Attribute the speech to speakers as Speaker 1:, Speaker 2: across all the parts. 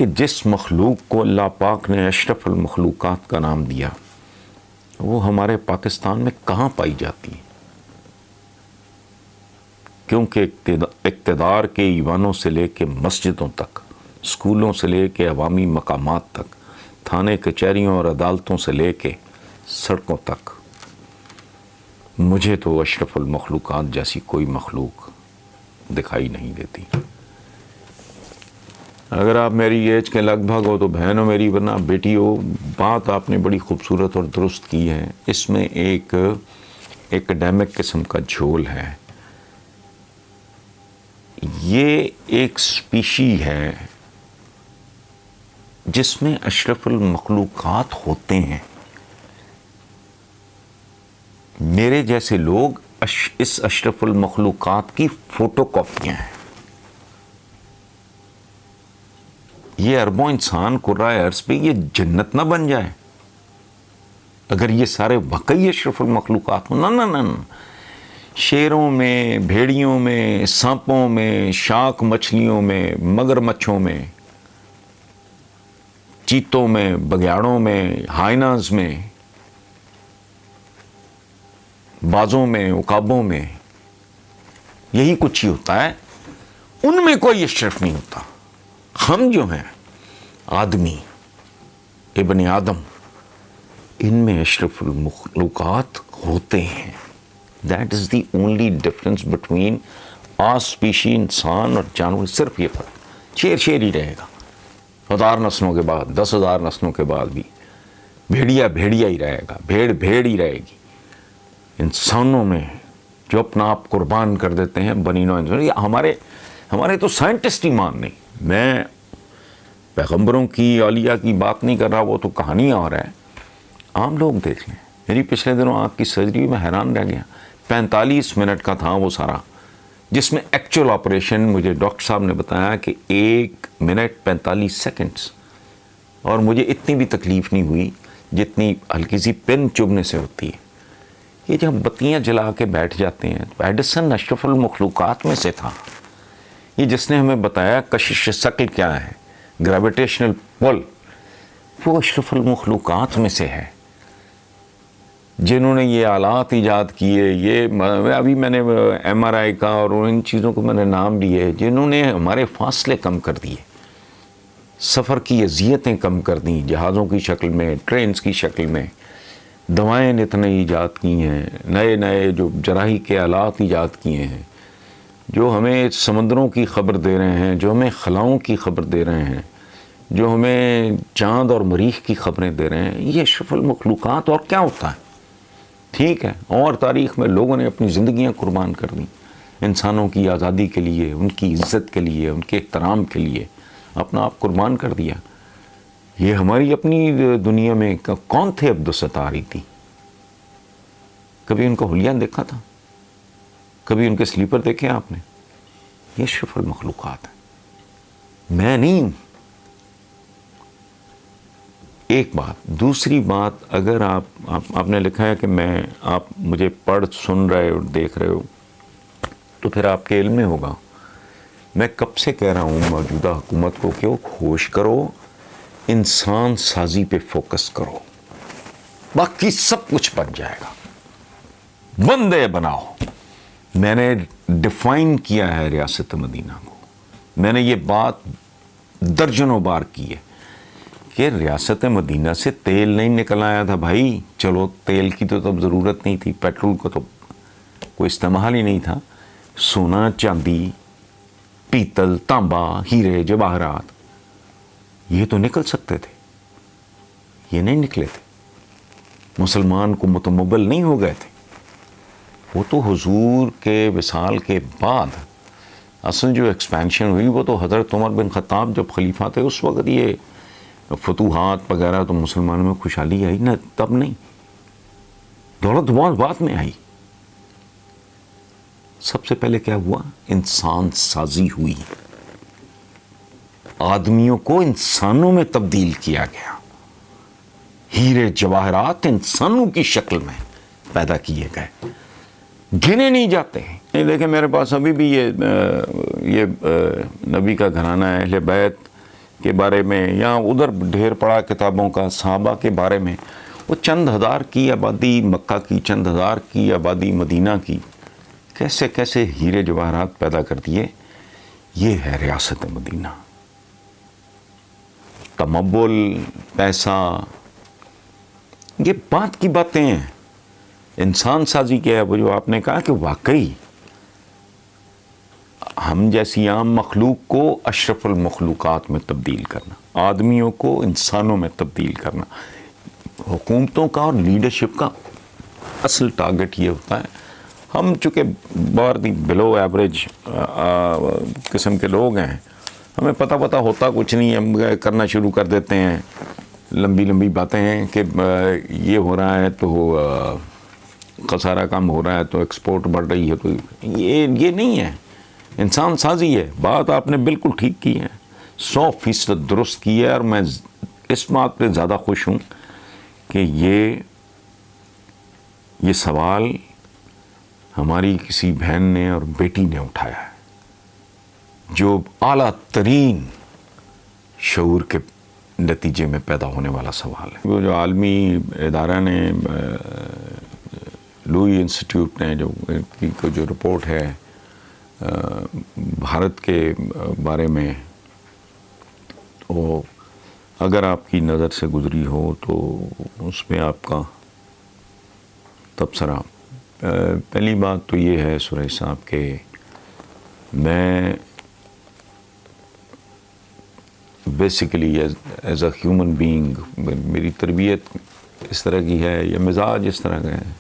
Speaker 1: کہ جس مخلوق کو اللہ پاک نے اشرف المخلوقات کا نام دیا وہ ہمارے پاکستان میں کہاں پائی جاتی ہے؟ کیونکہ اقتدار کے ایوانوں سے لے کے مسجدوں تک، اسکولوں سے لے کے عوامی مقامات تک، تھانے کچہریوں اور عدالتوں سے لے کے سڑکوں تک، مجھے تو اشرف المخلوقات جیسی کوئی مخلوق دکھائی نہیں دیتی۔ اگر آپ میری ایج کے لگ بھگ ہو تو بہن ہو میری، ورنہ بیٹی ہو، بات آپ نے بڑی خوبصورت اور درست کی ہے۔ اس میں ایک ایکڈیمک قسم کا جھول ہے۔ یہ ایک سپیشی ہے جس میں اشرف المخلوقات ہوتے ہیں۔ میرے جیسے لوگ اس اشرف المخلوقات کی فوٹو کاپیاں ہیں۔ یہ اربوں انسان کرۂ ارض پہ یہ جنت نہ بن جائے اگر یہ سارے واقعی اشرف المخلوقات ہوں۔ نہ شیروں میں، بھیڑیوں میں، سانپوں میں، شاک مچھلیوں میں، مگرمچھوں میں، چیتوں میں، بگیاڑوں میں، ہائناز میں، بازوں میں، عقابوں میں، یہی کچھ ہی ہوتا ہے۔ ان میں کوئی اشرف نہیں ہوتا۔ ہم جو ہیں آدمی، ابن آدم، ان میں اشرف المخلوقات ہوتے ہیں۔ That is the only difference between a species, انسان اور جانور، صرف یہ فرق۔ شیر ہی رہے گا 1000 نسلوں کے بعد، 10,000 نسلوں کے بعد بھی۔ بھیڑیا ہی رہے گا، بھیڑ ہی رہے گی۔ انسانوں میں جو اپنا آپ قربان کر دیتے ہیں، بنی نوع انسان، ہمارے تو سائنٹسٹ ہی مان نہیں۔ میں پیغمبروں کی، اولیاء کی بات نہیں کر رہا، وہ تو کہانیاں اور ہے۔ عام لوگ دیکھ لیں، میری پچھلے دنوں آنکھ کی سرجری میں حیران رہ گیا۔ 45 منٹ کا تھا وہ سارا، جس میں ایکچوئل آپریشن مجھے ڈاکٹر صاحب نے بتایا کہ 1 منٹ 45 سیکنڈز، اور مجھے اتنی بھی تکلیف نہیں ہوئی جتنی ہلکی سی پن چبھنے سے ہوتی ہے۔ یہ جب بتیاں جلا کے بیٹھ جاتے ہیں، ایڈیسن اشرف المخلوقات میں سے تھا۔ یہ جس نے ہمیں بتایا کشش ثقل کیا ہے، گریویٹیشنل پل، وہ اشرف المخلوقات میں سے ہے۔ جنہوں نے یہ آلات ایجاد کیے، ابھی میں نے MRI کا اور ان چیزوں کو میں نے نام لیے، جنہوں نے ہمارے فاصلے کم کر دیے، سفر کی اذیتیں کم کر دیں، جہازوں کی شکل میں، ٹرینز کی شکل میں، دوائیں اتنے ایجاد کی ہیں، نئے جو جراحی کے آلات ایجاد کیے ہیں، جو ہمیں سمندروں کی خبر دے رہے ہیں، جو ہمیں خلاؤں کی خبر دے رہے ہیں، جو ہمیں چاند اور مریخ کی خبریں دے رہے ہیں، یہ اشرف المخلوقات۔ اور کیا ہوتا ہے؟ ٹھیک ہے، اور تاریخ میں لوگوں نے اپنی زندگیاں قربان کر دیں، انسانوں کی آزادی کے لیے، ان کی عزت کے لیے، ان کے احترام کے لیے اپنا آپ قربان کر دیا۔ یہ ہماری اپنی دنیا میں کون تھے عبدالستار تھی؟ کبھی ان کو حلیہ دیکھا تھا؟ کبھی ان کے سلیپر دیکھے آپ نے؟ یہ اشرف المخلوقات ہے، میں نہیں ہوں۔ ایک بات۔ دوسری بات، اگر آپ نے لکھا ہے کہ آپ مجھے پڑھ سن رہے اور دیکھ رہے ہو تو پھر آپ کے علم میں ہوگا۔ میں کب سے کہہ رہا ہوں موجودہ حکومت کو کہ وہ کوشش کرو، انسان سازی پہ فوکس کرو، باقی سب کچھ بن جائے گا۔ بندے بناؤ۔ میں نے ڈیفائن کیا ہے ریاست مدینہ کو، میں نے یہ بات درجنوں بار کی ہے کہ ریاست مدینہ سے تیل نہیں نکل آیا تھا بھائی۔ چلو تیل کی تو تب ضرورت نہیں تھی، پیٹرول کو تو کوئی استعمال ہی نہیں تھا۔ سونا، چاندی، پیتل، تانبا، ہیرے، جواہرات، یہ تو نکل سکتے تھے، یہ نہیں نکلے تھے۔ مسلمان کو متمول نہیں ہو گئے تھے۔ وہ تو حضور کے وصال کے بعد اصل جو ایکسپینشن ہوئی وہ تو حضرت عمر بن خطاب جب خلیفہ تھے اس وقت یہ فتوحات وغیرہ تو مسلمانوں میں خوشحالی آئی نا، تب نہیں، دولت بہت بعد میں آئی۔ سب سے پہلے کیا ہوا؟ انسان سازی ہوئی، آدمیوں کو انسانوں میں تبدیل کیا گیا، ہیرے جواہرات انسانوں کی شکل میں پیدا کیے گئے، گنے نہیں جاتے ہیں۔ یہ دیکھیں میرے پاس ابھی بھی یہ نبی کا گھرانہ ہے، اہل بیت کے بارے میں یا ادھر ڈھیر پڑا کتابوں کا صحابہ کے بارے میں. وہ چند ہزار کی آبادی مکہ کی، چند ہزار کی آبادی مدینہ کی، کیسے کیسے ہیرے جواہرات پیدا کر دیے. یہ ہے ریاست مدینہ. تمول، پیسہ، یہ بات کی باتیں ہیں. انسان سازی کیا ہے وہ جو آپ نے کہا کہ واقعی ہم جیسی عام مخلوق کو اشرف المخلوقات میں تبدیل کرنا، آدمیوں کو انسانوں میں تبدیل کرنا. حکومتوں کا اور لیڈرشپ کا اصل ٹارگٹ یہ ہوتا ہے. ہم چونکہ بہت ہی بلو ایوریج قسم کے لوگ ہیں، ہمیں پتہ ہوتا کچھ نہیں، ہم کرنا شروع کر دیتے ہیں. لمبی لمبی باتیں ہیں کہ یہ ہو رہا ہے تو خسارہ کم ہو رہا ہے تو ایکسپورٹ بڑھ رہی ہے، تو یہ نہیں ہے. انسان سازی ہے. بات آپ نے بالکل ٹھیک کی ہے، 100% درست کی ہے. اور میں اس بات پہ زیادہ خوش ہوں کہ یہ سوال ہماری کسی بہن نے اور بیٹی نے اٹھایا ہے، جو اعلیٰ ترین شعور کے نتیجے میں پیدا ہونے والا سوال ہے. وہ جو عالمی ادارہ نے، لوئی انسٹیٹیوٹ نے جو رپورٹ ہے بھارت کے بارے میں، وہ اگر آپ کی نظر سے گزری ہو تو اس میں آپ کا تبصرہ، پہلی بات تو یہ ہے سریش صاحب کہ میں basically as a human being, میری تربیت اس طرح کی ہے یا مزاج اس طرح کا ہے،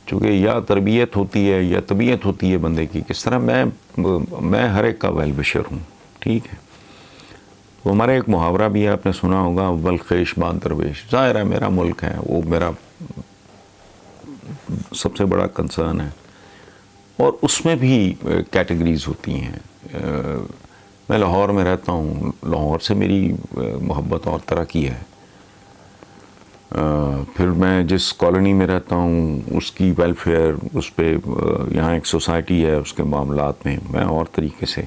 Speaker 1: چونکہ یا تربیت ہوتی ہے یا طبیعت ہوتی ہے بندے کی کس طرح. میں ہر ایک کا ویل وشر ہوں، ٹھیک ہے. تو ہمارا ایک محاورہ بھی ہے، آپ نے سنا ہوگا، اول خیش بعد درویش. ظاہر ہے میرا ملک ہے، وہ میرا سب سے بڑا کنسرن ہے، اور اس میں بھی کیٹیگریز ہوتی ہیں. میں لاہور میں رہتا ہوں، لاہور سے میری محبت اور طرح کی ہے. پھر میں جس کالونی میں رہتا ہوں اس کی ویلفیئر، اس پہ یہاں ایک سوسائٹی ہے، اس کے معاملات میں میں اور طریقے سے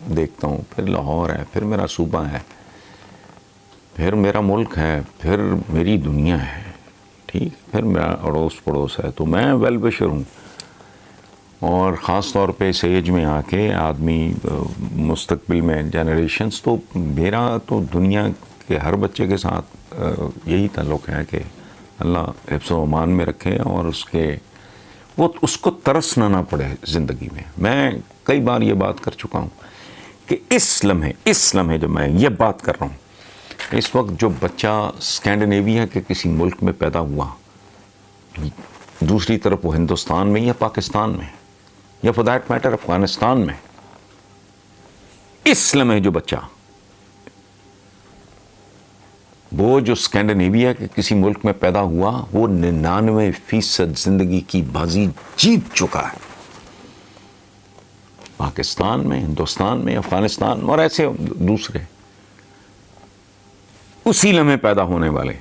Speaker 1: دیکھتا ہوں. پھر لاہور ہے، پھر میرا صوبہ ہے، پھر میرا ملک ہے، پھر میری دنیا ہے، ٹھیک. پھر میرا اڑوس پڑوس ہے. تو میں ویل وشر ہوں. اور خاص طور پہ اس ایج میں آ کے آدمی مستقبل میں جنریشنز، تو میرا تو دنیا کے ہر بچے کے ساتھ یہی تعلق ہے کہ اللہ حفظ و امان میں رکھے اور اس کو ترسنا نہ پڑے زندگی میں. میں کئی بار یہ بات کر چکا ہوں کہ اس لمحے جب میں یہ بات کر رہا ہوں، اس وقت جو بچہ اسکینڈینیویا کے کسی ملک میں پیدا ہوا، دوسری طرف وہ ہندوستان میں یا پاکستان میں یا فار دیٹ میٹر افغانستان میں، اس لمحے جو بچہ وہ جو اسکینڈینیویا کے کسی ملک میں پیدا ہوا، وہ 99% زندگی کی بازی جیت چکا ہے. پاکستان میں، ہندوستان میں، افغانستان میں اور ایسے دوسرے. اسی لمحے پیدا ہونے والے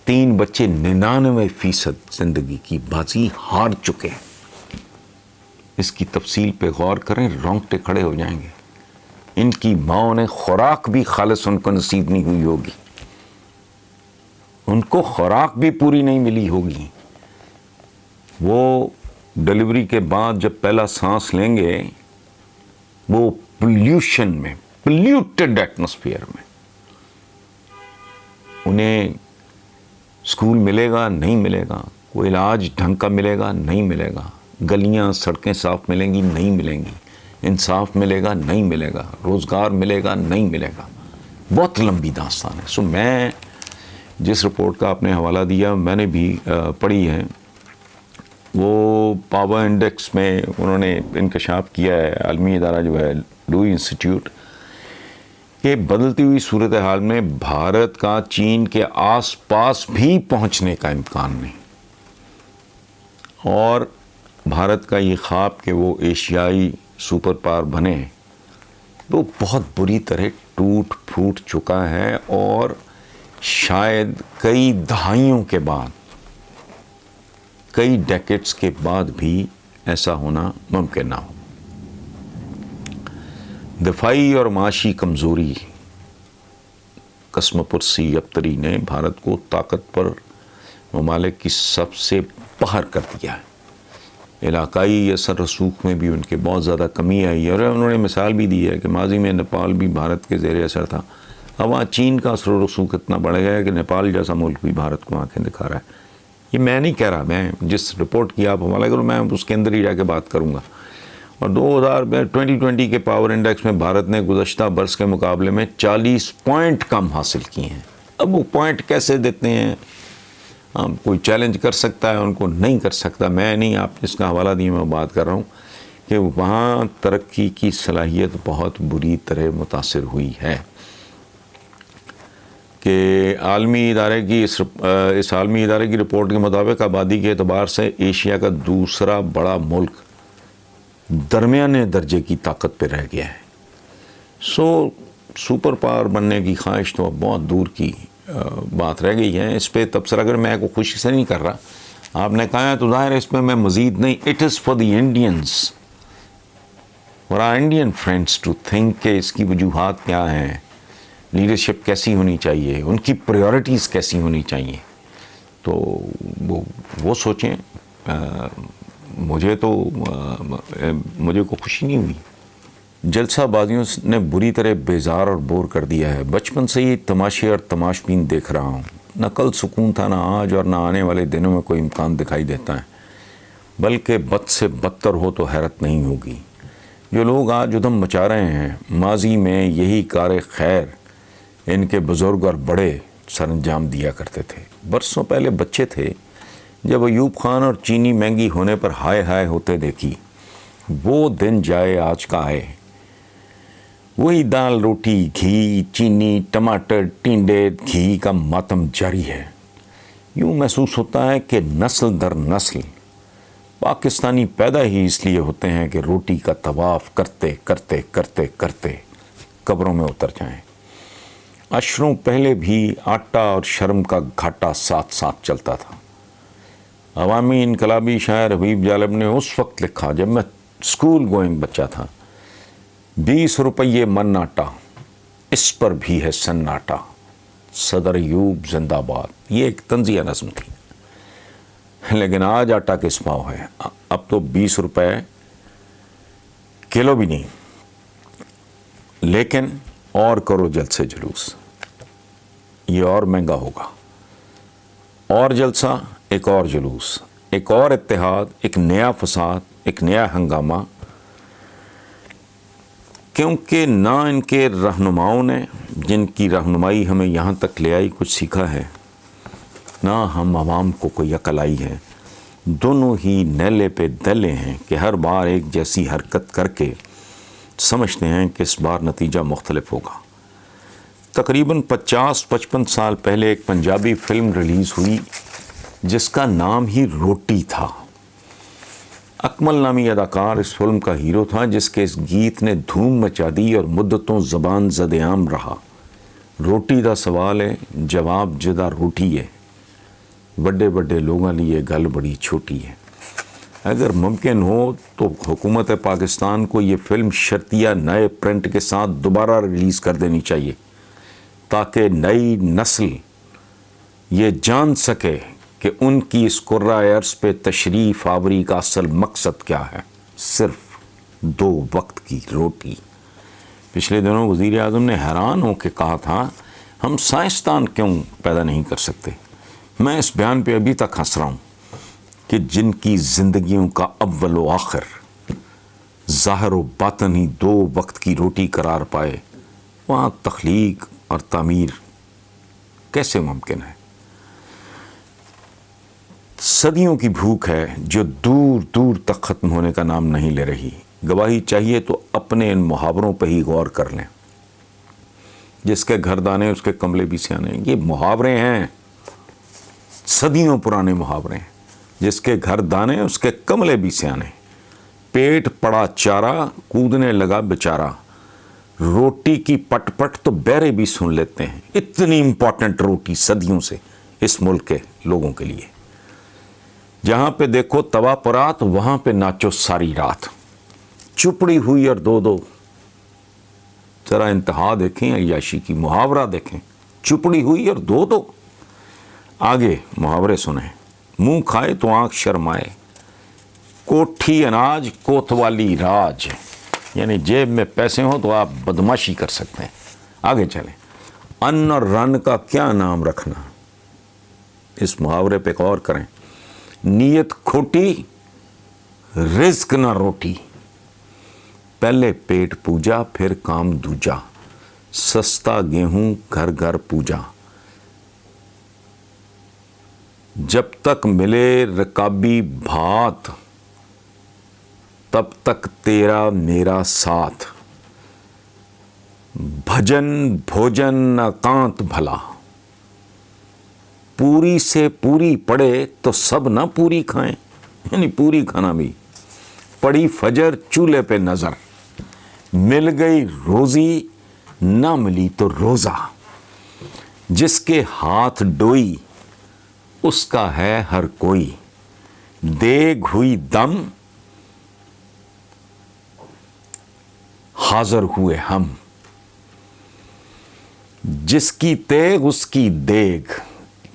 Speaker 1: 3 بچے 99% زندگی کی بازی ہار چکے ہیں. اس کی تفصیل پہ غور کریں، رونگٹے کھڑے ہو جائیں گے. ان کی ماں نے خوراک بھی خالص ان کو نصیب نہیں ہوئی ہوگی، ان کو خوراک بھی پوری نہیں ملی ہوگی. وہ ڈلیوری کے بعد جب پہلا سانس لیں گے، وہ پولیوشن میں، پولیوٹڈ ایٹماسفیئر میں، انہیں اسکول ملے گا نہیں ملے گا، کوئی علاج ڈھنگ کا ملے گا نہیں ملے گا، گلیاں سڑکیں صاف ملیں گی نہیں ملیں گی، انصاف ملے گا نہیں ملے گا، روزگار ملے گا نہیں ملے گا. بہت لمبی داستان ہے. میں جس رپورٹ کا آپ نے حوالہ دیا میں نے بھی پڑھی ہے. وہ پاور انڈیکس میں انہوں نے انکشاف کیا ہے، عالمی ادارہ جو ہے لوئی انسٹیٹیوٹ، کہ بدلتی ہوئی صورتحال میں بھارت کا چین کے آس پاس بھی پہنچنے کا امکان نہیں، اور بھارت کا یہ خواب کہ وہ ایشیائی سپر پاور بنے، وہ بہت بری طرح ٹوٹ پھوٹ چکا ہے. اور شاید کئی دہائیوں کے بعد، کئی ڈیکیڈز کے بعد بھی ایسا ہونا ممکن نہ ہو. دفاعی اور معاشی کمزوری، قسم پرسی ابتری نے بھارت کو طاقتور ممالک کی سب سے باہر کر دیا ہے۔ علاقائی اثر رسوخ میں بھی ان کے بہت زیادہ کمی آئی ہے، اور انہوں نے مثال بھی دی ہے کہ ماضی میں نیپال بھی بھارت کے زیر اثر تھا، اب وہاں چین کا اثر و رسوخ اتنا بڑھ گیا ہے کہ نیپال جیسا ملک بھی بھارت کو آنکھیں دکھا رہا ہے۔ یہ میں نہیں کہہ رہا، میں جس رپورٹ کی آپ حوالہ کروں میں اس کے اندر ہی جا کے بات کروں گا۔ اور 2020 کے پاور انڈیکس میں بھارت نے گزشتہ برس کے مقابلے میں 40 پوائنٹ کم حاصل کیے ہیں۔ اب وہ پوائنٹ کیسے دیتے ہیں، کوئی چیلنج کر سکتا ہے ان کو، نہیں کر سکتا، میں نہیں، آپ جس کا حوالہ دیے میں بات کر رہا ہوں کہ وہاں ترقی کی صلاحیت بہت بری طرح متاثر ہوئی ہے کہ عالمی ادارے کی اس عالمی ادارے کی رپورٹ کے مطابق آبادی کے اعتبار سے ایشیا کا دوسرا بڑا ملک درمیانے درجے کی طاقت پہ رہ گیا ہے۔ سپر پاور بننے کی خواہش تو اب بہت دور کی بات رہ گئی ہے۔ اس پہ تبصرہ اگر میں کو خوشی سے نہیں کر رہا، آپ نے کہا ہے تو ظاہر ہے اس پہ میں مزید نہیں، it is for the Indians, for our Indian friends to think کہ اس کی وجوہات کیا ہیں، لیڈرشپ کیسی ہونی چاہیے، ان کی پریورٹیز کیسی ہونی چاہیے، تو وہ سوچیں۔ مجھے کو خوشی نہیں ہوئی۔ جلسہ بازیوں نے بری طرح بیزار اور بور کر دیا ہے۔ بچپن سے ہی تماشے اور تماشبین دیکھ رہا ہوں، نہ کل سکون تھا، نہ آج، اور نہ آنے والے دنوں میں کوئی امکان دکھائی دیتا ہے، بلکہ بد سے بدتر ہو تو حیرت نہیں ہوگی۔ جو لوگ آج ادھم مچا رہے ہیں، ماضی میں یہی کار خیر ان کے بزرگ اور بڑے سر انجام دیا کرتے تھے۔ برسوں پہلے بچے تھے جب ایوب خان اور چینی مہنگی ہونے پر ہائے ہائے ہوتے دیکھی، وہ دن جائے آج کا آئے، وہی دال روٹی گھی چینی ٹماٹر ٹینڈے گھی کا ماتم جاری ہے۔ یوں محسوس ہوتا ہے کہ نسل در نسل پاکستانی پیدا ہی اس لیے ہوتے ہیں کہ روٹی کا طواف کرتے کرتے کرتے کرتے قبروں میں اتر جائیں۔ عشروں پہلے بھی آٹا اور شرم کا گھاٹا ساتھ ساتھ چلتا تھا۔ عوامی انقلابی شاعر حبیب جالب نے اس وقت لکھا جب میں اسکول گوئنگ بچہ تھا، 20 روپیے من آٹا، اس پر بھی ہے سناٹا، صدر ایوب زندہ باد۔ یہ ایک طنزیہ نظم تھی، لیکن آج آٹا کس پاؤ ہے؟ اب تو 20 روپے کلو بھی نہیں۔ لیکن اور کرو جلد سے جلوس، یہ اور مہنگا ہوگا، اور جلسہ، ایک اور جلوس، ایک اور اتحاد، ایک نیا فساد، ایک نیا ہنگامہ، کیونکہ نہ ان کے رہنماؤں نے جن کی رہنمائی ہمیں یہاں تک لے آئی کچھ سیکھا ہے، نہ ہم عوام کو کوئی عقل آئی ہے۔ دونوں ہی نیلے پہ دلے ہیں کہ ہر بار ایک جیسی حرکت کر کے سمجھتے ہیں کہ اس بار نتیجہ مختلف ہوگا۔ تقریباً 50-55 سال پہلے ایک پنجابی فلم ریلیز ہوئی جس کا نام ہی روٹی تھا۔ اکمل نامی اداکار اس فلم کا ہیرو تھا، جس کے اس گیت نے دھوم مچا دی اور مدتوں زبان زد عام رہا۔ روٹی دا سوال ہے، جواب جدہ روٹی ہے، بڑے بڑے لوگاں لیے گل بڑی چھوٹی ہے۔ اگر ممکن ہو تو حکومت پاکستان کو یہ فلم شرطیہ نئے پرنٹ کے ساتھ دوبارہ ریلیز کر دینی چاہیے، تاکہ نئی نسل یہ جان سکے کہ ان کی اس قرۂ ارض پہ تشریف آوری کا اصل مقصد کیا ہے، صرف 2 وقت کی روٹی۔ پچھلے دنوں وزیر اعظم نے حیران ہو کے کہا تھا، ہم سائنسدان کیوں پیدا نہیں کر سکتے؟ میں اس بیان پہ ابھی تک ہنس رہا ہوں کہ جن کی زندگیوں کا اول و آخر ظاہر و باطن ہی 2 وقت کی روٹی قرار پائے، وہاں تخلیق اور تعمیر کیسے ممکن ہے؟ صدیوں کی بھوک ہے جو دور دور تک ختم ہونے کا نام نہیں لے رہی۔ گواہی چاہیے تو اپنے ان محاوروں پہ ہی غور کر لیں، جس کے گھر دانے اس کے کملے بھی سیانے۔ یہ محاورے ہیں، صدیوں پرانے محاورے ہیں، جس کے گھر دانے اس کے کملے بھی سیانے۔ پیٹ پڑا چارہ کودنے لگا بیچارہ، روٹی کی پٹ پٹ تو بہرے بھی سن لیتے ہیں۔ اتنی امپورٹنٹ روٹی صدیوں سے اس ملک کے لوگوں کے لیے۔ جہاں پہ دیکھو توا پرات، وہاں پہ ناچو ساری رات، چپڑی ہوئی اور 2 ذرا انتہا دیکھیں عیاشی کی. محاورہ دیکھیں, چپڑی ہوئی اور دو. آگے محاورے سنیں. منہ کھائے تو آنکھ شرمائے, کوٹھی اناج کوتوالی راج. یعنی جیب میں پیسے ہوں تو آپ بدماشی کر سکتے ہیں. آگے چلیں. ان اور رن کا کیا نام رکھنا, اس محاورے پہ غور کریں. نیت کھوٹی رزق نہ روٹی, پہلے پیٹ پوجا پھر کام دوجا, سستا گیہوں گھر گھر پوجا. جب تک ملے رکابی بھات تب تک تیرا میرا ساتھ, بھجن بھوجن اکانت بھلا. پوری سے پوری پڑے تو سب نہ پوری کھائیں, یعنی پوری کھانا بھی. پڑی فجر چولہے پہ نظر, مل گئی روزی نہ ملی تو روزہ. جس کے ہاتھ ڈوئی اس کا ہے ہر کوئی, دیگ ہوئی دم حاضر ہوئے ہم. جس کی تیغ اس کی دیگ,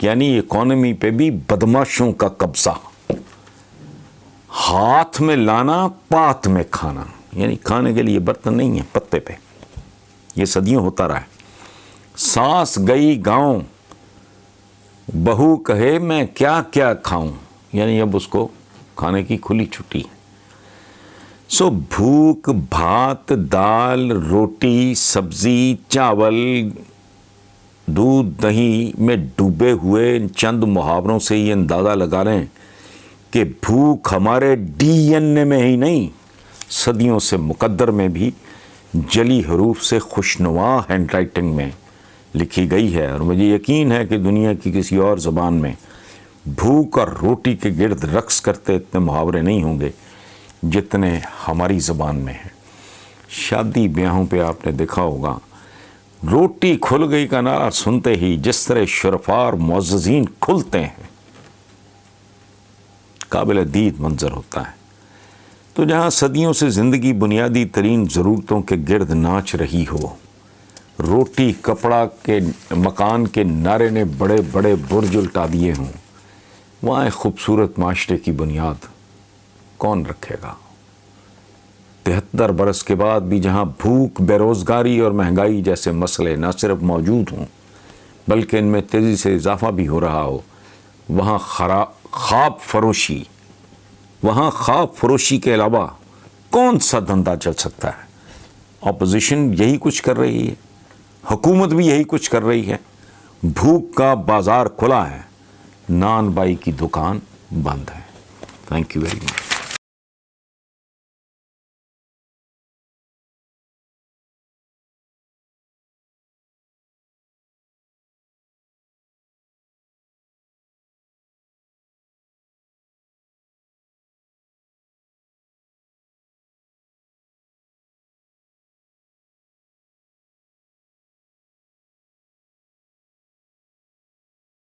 Speaker 1: یعنی اکانومی پہ بھی بدماشوں کا قبضہ. ہاتھ میں لانا پات میں کھانا, یعنی کھانے کے لیے برتن نہیں ہے, پتے پہ. یہ صدیوں ہوتا رہا ہے. ساس گئی گاؤں بہو کہے میں کیا کیا کھاؤں, یعنی اب اس کو کھانے کی کھلی چھٹی. سو بھوک بھات دال روٹی سبزی چاول دودھ دہی میں ڈوبے ہوئے ان چند محاوروں سے یہ اندازہ لگا لیں کہ بھوک ہمارے ڈی این اے میں ہی نہیں, صدیوں سے مقدر میں بھی جلی حروف سے خوشنما ہینڈ رائٹنگ میں لکھی گئی ہے. اور مجھے یقین ہے کہ دنیا کی کسی اور زبان میں بھوک اور روٹی کے گرد رقص کرتے اتنے محاورے نہیں ہوں گے جتنے ہماری زبان میں ہیں. شادی بیاہوں پہ آپ نے دیکھا ہوگا, روٹی کھل گئی کا نعرہ سنتے ہی جس طرح شرفاء اور معززین کھلتے ہیں, قابل دید منظر ہوتا ہے. تو جہاں صدیوں سے زندگی بنیادی ترین ضرورتوں کے گرد ناچ رہی ہو, روٹی کپڑا کے مکان کے نعرے نے بڑے بڑے برج الٹا دیے ہوں, وہاں ایک خوبصورت معاشرے کی بنیاد کون رکھے گا؟ 73 برس کے بعد بھی جہاں بھوک بے روزگاری اور مہنگائی جیسے مسئلے نہ صرف موجود ہوں بلکہ ان میں تیزی سے اضافہ بھی ہو رہا ہو, وہاں خواب فروشی کے علاوہ کون سا دھندا چل سکتا ہے؟ اپوزیشن یہی کچھ کر رہی ہے, حکومت بھی یہی کچھ کر رہی ہے. بھوک کا بازار کھلا ہے, نان بائی کی دکان بند ہے. Thank you very much.